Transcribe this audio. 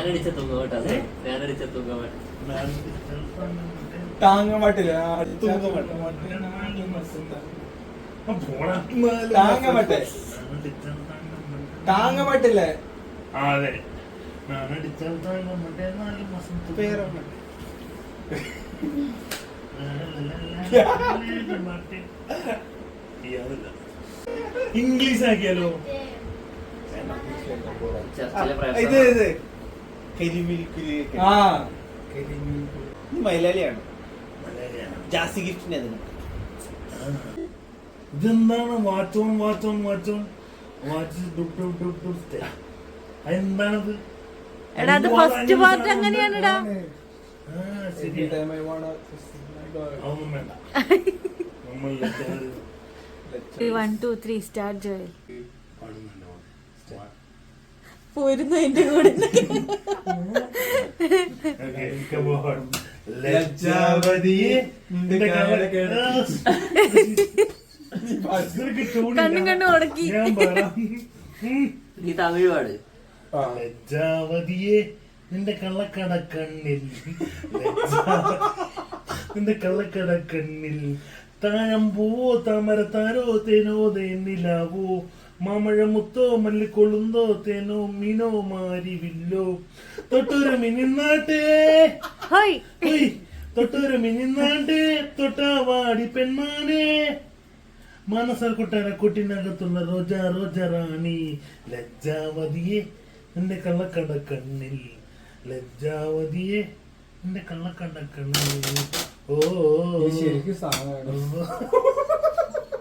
ഫാനടിച്ച തൂങ്ങ കേട്ടോ, ഫാനടിച്ച തൂങ്ങ താങ്ങ മാട്ടില്ല, താങ്ങ മാട്ടേ, താങ്ങ മാട്ടില്ലേ? അതെ, ഇംഗ്ലീഷ് ആക്കിയാലോ? ഇത് മലയാളിയാണ്. ജാസി ഗിഫ്റ്റിന് അതിന് ഇതെന്താണ് വാച്ചോൺ അതെന്താണത്? എടാ അത് ഫസ്റ്റ് പാർട്ട് അങ്ങനെയാണെടാ. അതൊന്നും വേണ്ട. 1 2 3 സ്റ്റാർട്ട് ജോയൽ. പോരുന്നു എന്റെ കൂടെ. ലജ്ജാവതിയെ കണ്ണും കണ്ണും ഉടക്കി. നീ തമിഴ് പാട്. ലജ്ജാവതിയെ നിന്റെ കള്ളക്കടക്കണ്ണിൽ, നിന്റെ കള്ളക്കടക്കണ്ണിൽ താഴമ്പൂവോ താമര താരോ തേനോ തേനിലാവോ മാമഴമുത്തോ മല്ലിക്കൊള്ളുന്തോ തേനോ മീനോ മാരിവില്ലോ തൊട്ടൊരു മിനിന്നാട്ടേ, തൊട്ടൊരു മിനിന്നാട്ടേ തൊട്ടാവാടി പെൺമാനേ മനസ്സൽ കൊട്ടാര കൊട്ടിനകത്തുള്ള റോജാ റാണി ലജ്ജാവതിയെ നിന്റെ കള്ളക്കടക്കണ്ണിൽ, ലജ്ജാവതിയെ നിന്റെ കള്ളക്കടക്കണ്ണിൽ. ഓ ശരിക്കും സാധനമാണ്.